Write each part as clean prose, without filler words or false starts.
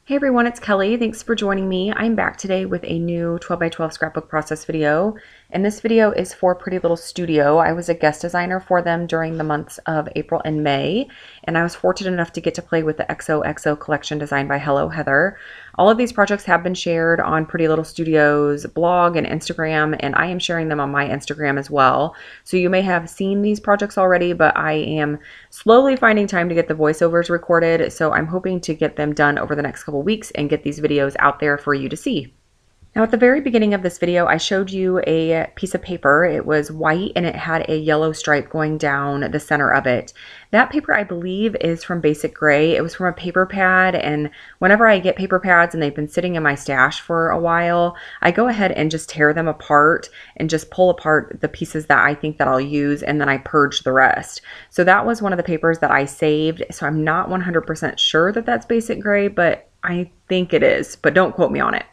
Hey everyone, it's Kelly. Thanks for joining me. I'm back today with a new 12 by 12 scrapbook process video. And this video is for Pretty Little Studio. I was a guest designer for them during the months of April and May, and I was fortunate enough to get to play with the XOXO collection designed by Hello Heather. All of these projects have been shared on Pretty Little Studio's blog and Instagram, and I am sharing them on my Instagram as well. So you may have seen these projects already, but I am slowly finding time to get the voiceovers recorded, so I'm hoping to get them done over the next couple weeks and get these videos out there for you to see. Now at the very beginning of this video, I showed you a piece of paper. It was white and it had a yellow stripe going down the center of it. That paper, I believe, is from Basic Gray. It was from a paper pad, and whenever I get paper pads and they've been sitting in my stash for a while, I go ahead and just tear them apart and just pull apart the pieces that I think that I'll use, and then I purge the rest. So that was one of the papers that I saved. So I'm not 100% sure that that's Basic Gray, but I think it is, but don't quote me on it.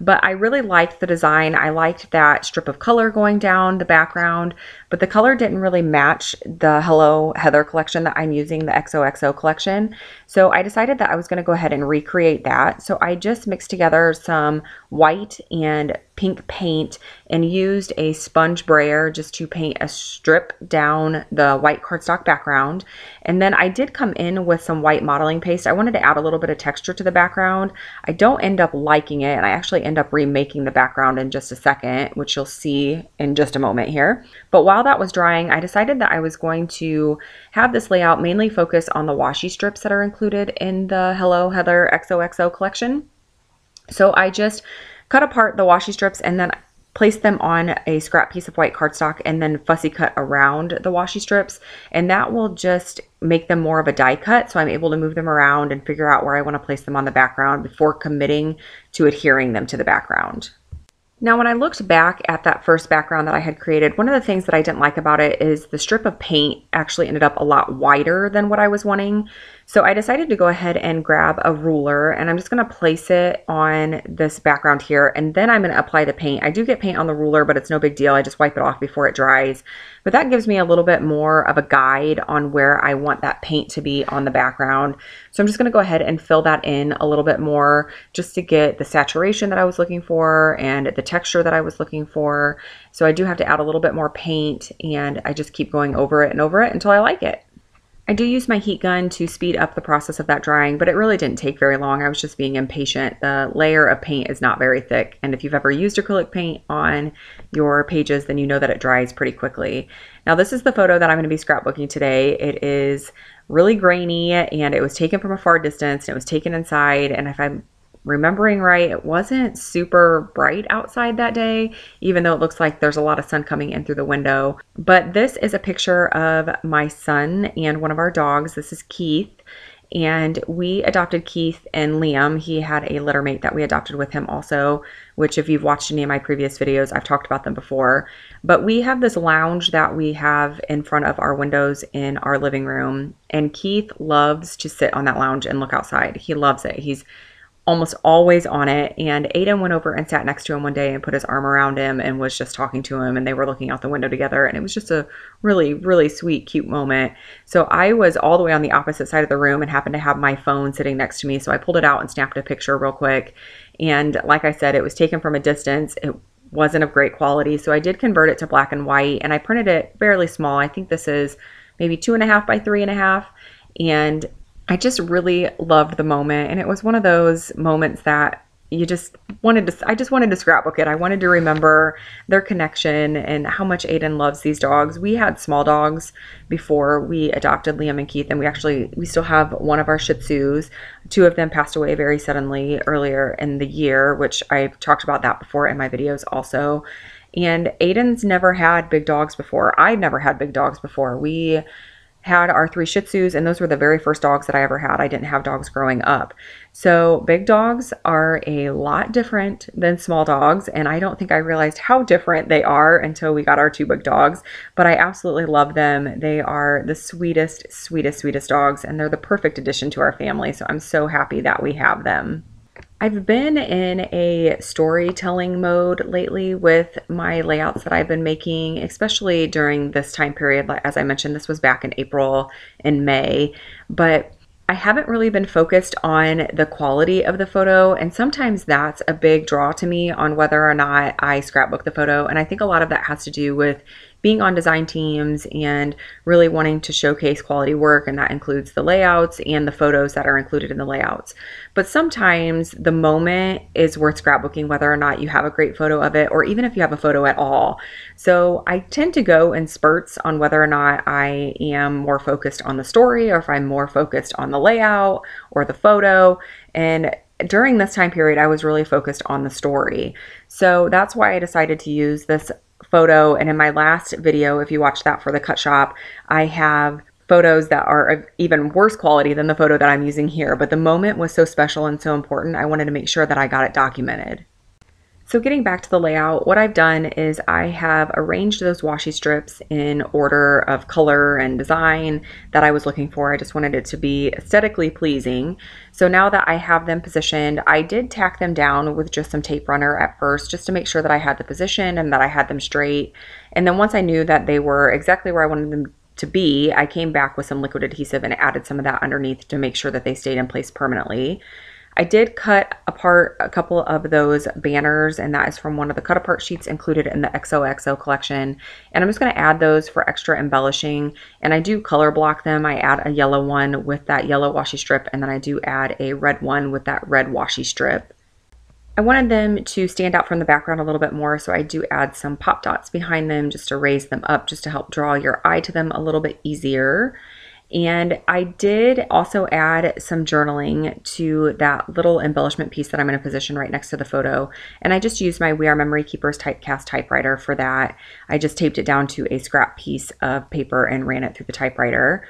But I really liked the design. I liked that strip of color going down the background, but the color didn't really match the Hello Heather collection that I'm using, the XOXO collection. So I decided that I was going to go ahead and recreate that. So I just mixed together some white and pink paint and used a sponge brayer just to paint a strip down the white cardstock background. And then I did come in with some white modeling paste. I wanted to add a little bit of texture to the background. I don't end up liking it, and I actually end up remaking the background in just a second, which you'll see in just a moment here. But while that was drying, I decided that I was going to have this layout mainly focus on the washi strips that are included in the Hello Heather XOXO collection. So I just cut apart the washi strips and then place them on a scrap piece of white cardstock and then fussy cut around the washi strips, and that will just make them more of a die cut, so I'm able to move them around and figure out where I want to place them on the background before committing to adhering them to the background. Now, when I looked back at that first background that I had created, one of the things that I didn't like about it is the strip of paint actually ended up a lot wider than what I was wanting. So I decided to go ahead and grab a ruler, and I'm just going to place it on this background here, and then I'm going to apply the paint. I do get paint on the ruler, but it's no big deal. I just wipe it off before it dries. But that gives me a little bit more of a guide on where I want that paint to be on the background. So I'm just going to go ahead and fill that in a little bit more just to get the saturation that I was looking for and the texture that I was looking for. So I do have to add a little bit more paint, and I just keep going over it and over it until I like it. I do use my heat gun to speed up the process of that drying, but it really didn't take very long. I was just being impatient. The layer of paint is not very thick, and if you've ever used acrylic paint on your pages, then you know that it dries pretty quickly. Now, this is the photo that I'm going to be scrapbooking today. It is really grainy, and it was taken from a far distance, and it was taken inside, and if I'm remembering right, it wasn't super bright outside that day, even though it looks like there's a lot of sun coming in through the window. But this is a picture of my son and one of our dogs. This is Keith, and we adopted Keith and Liam. He had a litter mate that we adopted with him also, which if you've watched any of my previous videos, I've talked about them before. But we have this lounge that we have in front of our windows in our living room, and Keith loves to sit on that lounge and look outside. He loves it. He's almost always on it, and Aiden went over and sat next to him one day and put his arm around him and was just talking to him, and they were looking out the window together, and it was just a really, really sweet, cute moment. So I was all the way on the opposite side of the room and happened to have my phone sitting next to me, so I pulled it out and snapped a picture real quick. And like I said, it was taken from a distance. It wasn't of great quality, so I did convert it to black and white, and I printed it fairly small. I think this is maybe 2.5 by 3.5, and I just really loved the moment, and it was one of those moments that I just wanted to scrapbook it. I wanted to remember their connection and how much Aiden loves these dogs. We had small dogs before we adopted Liam and Keith, and we still have one of our Shih Tzus. Two of them passed away very suddenly earlier in the year, which I've talked about that before in my videos also. And Aiden's never had big dogs before. I'd never had big dogs before. We had our 3 Shih Tzus, and those were the very first dogs that I ever had. I didn't have dogs growing up. So big dogs are a lot different than small dogs, and I don't think I realized how different they are until we got our 2 big dogs, but I absolutely love them. They are the sweetest, sweetest, sweetest dogs, and they're the perfect addition to our family, so I'm so happy that we have them. I've been in a storytelling mode lately with my layouts that I've been making, especially during this time period. As I mentioned, this was back in April and May, but I haven't really been focused on the quality of the photo, and sometimes that's a big draw to me on whether or not I scrapbook the photo. And I think a lot of that has to do with being on design teams and really wanting to showcase quality work, and that includes the layouts and the photos that are included in the layouts. But sometimes the moment is worth scrapbooking, whether or not you have a great photo of it, or even if you have a photo at all. So I tend to go in spurts on whether or not I am more focused on the story, or if I'm more focused on the layout or the photo. And during this time period, I was really focused on the story. So that's why I decided to use this photo. And in my last video, if you watch that for the cut shop, I have photos that are of even worse quality than the photo that I'm using here. But the moment was so special and so important, I wanted to make sure that I got it documented. So getting back to the layout, what I've done is I have arranged those washi strips in order of color and design that I was looking for. I just wanted it to be aesthetically pleasing. So now that I have them positioned, I did tack them down with just some tape runner at first, just to make sure that I had the position and that I had them straight. And then once I knew that they were exactly where I wanted them to be, I came back with some liquid adhesive and added some of that underneath to make sure that they stayed in place permanently. I did cut apart a couple of those banners, and that is from one of the cut apart sheets included in the XOXO collection. And I'm just going to add those for extra embellishing. And I do color block them. I add a yellow one with that yellow washi strip, and then I do add a red one with that red washi strip. I wanted them to stand out from the background a little bit more, so I do add some pop dots behind them just to raise them up, just to help draw your eye to them a little bit easier. And I did also add some journaling to that little embellishment piece that I'm going to position right next to the photo. And I just used my We Are Memory Keepers typecast typewriter for that. I just taped it down to a scrap piece of paper and ran it through the typewriter.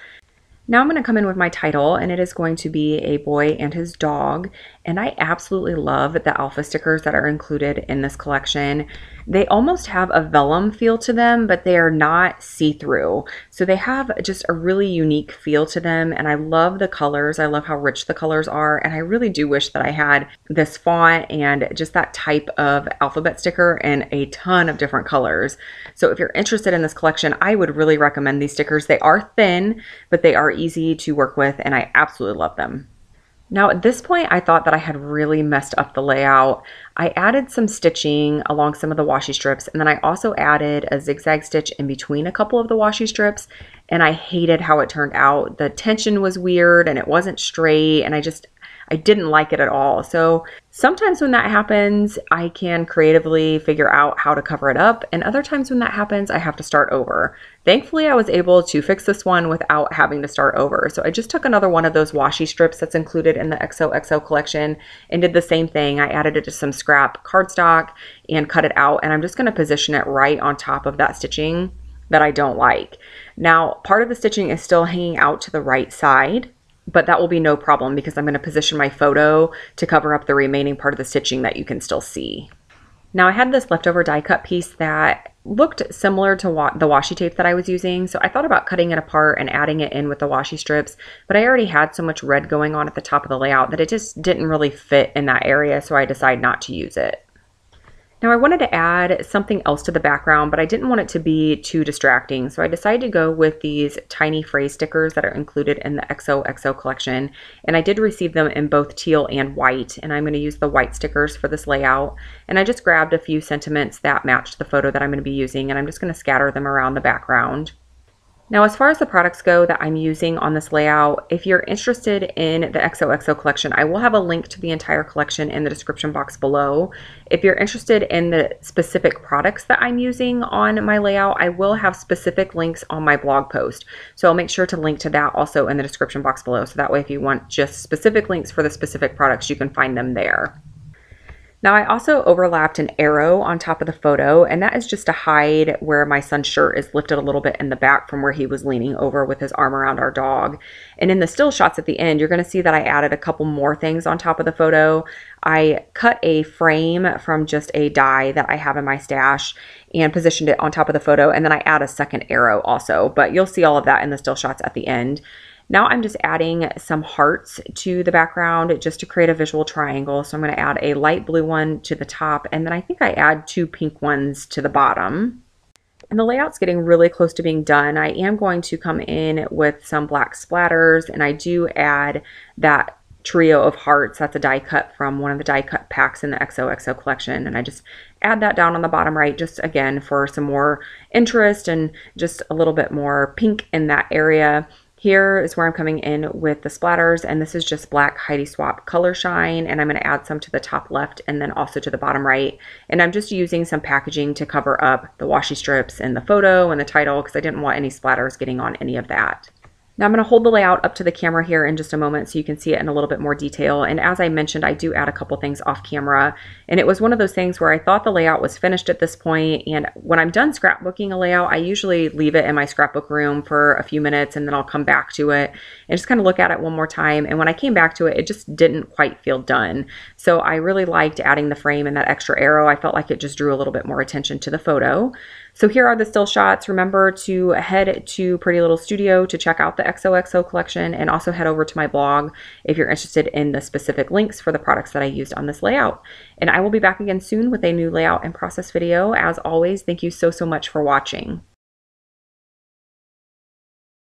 Now I'm going to come in with my title, and it is going to be A Boy and His Dog. And I absolutely love the alpha stickers that are included in this collection. They almost have a vellum feel to them, but they are not see-through. So they have just a really unique feel to them, and I love the colors. I love how rich the colors are, and I really do wish that I had this font and just that type of alphabet sticker in a ton of different colors. So if you're interested in this collection, I would really recommend these stickers. They are thin, but they are easy to work with, and I absolutely love them. Now at this point, I thought that I had really messed up the layout. I added some stitching along some of the washi strips, and then I also added a zigzag stitch in between a couple of the washi strips, and I hated how it turned out. The tension was weird and it wasn't straight, and I didn't like it at all. So sometimes when that happens, I can creatively figure out how to cover it up. And other times when that happens, I have to start over. Thankfully, I was able to fix this one without having to start over. So I just took another one of those washi strips that's included in the XOXO collection and did the same thing. I added it to some scrap cardstock and cut it out. And I'm just going to position it right on top of that stitching that I don't like. Now, part of the stitching is still hanging out to the right side, but that will be no problem because I'm going to position my photo to cover up the remaining part of the stitching that you can still see. Now I had this leftover die cut piece that looked similar to the washi tape that I was using, so I thought about cutting it apart and adding it in with the washi strips, but I already had so much red going on at the top of the layout that it just didn't really fit in that area, so I decided not to use it. Now I wanted to add something else to the background, but I didn't want it to be too distracting. So I decided to go with these tiny phrase stickers that are included in the XOXO collection. And I did receive them in both teal and white. And I'm going to use the white stickers for this layout. And I just grabbed a few sentiments that matched the photo that I'm going to be using, and I'm just going to scatter them around the background. Now, as far as the products go that I'm using on this layout, if you're interested in the XOXO collection, I will have a link to the entire collection in the description box below. If you're interested in the specific products that I'm using on my layout, I will have specific links on my blog post. So I'll make sure to link to that also in the description box below. So that way, if you want just specific links for the specific products, you can find them there. Now I also overlapped an arrow on top of the photo, and that is just to hide where my son's shirt is lifted a little bit in the back from where he was leaning over with his arm around our dog. And in the still shots at the end, you're going to see that I added a couple more things on top of the photo. I cut a frame from just a die that I have in my stash and positioned it on top of the photo, and then I add a second arrow also, but you'll see all of that in the still shots at the end. Now I'm just adding some hearts to the background just to create a visual triangle. So I'm going to add a light blue one to the top, and then I think I add two pink ones to the bottom. And the layout's getting really close to being done. I am going to come in with some black splatters, and I do add that trio of hearts. That's a die cut from one of the die cut packs in the XOXO collection, and I just add that down on the bottom right, just again for some more interest and just a little bit more pink in that area. Here is where I'm coming in with the splatters, and this is just black Heidi Swapp Color Shine, and I'm going to add some to the top left and then also to the bottom right. And I'm just using some packaging to cover up the washi strips and the photo and the title because I didn't want any splatters getting on any of that. Now I'm going to hold the layout up to the camera here in just a moment so you can see it in a little bit more detail. And as I mentioned, I do add a couple things off camera. And it was one of those things where I thought the layout was finished at this point. And when I'm done scrapbooking a layout, I usually leave it in my scrapbook room for a few minutes and then I'll come back to it and just kind of look at it one more time. And when I came back to it, it just didn't quite feel done. So I really liked adding the frame and that extra arrow. I felt like it just drew a little bit more attention to the photo. So here are the still shots. Remember to head to Pretty Little Studio to check out the XOXO collection, and also head over to my blog if you're interested in the specific links for the products that I used on this layout. And I will be back again soon with a new layout and process video. As always, thank you so much for watching.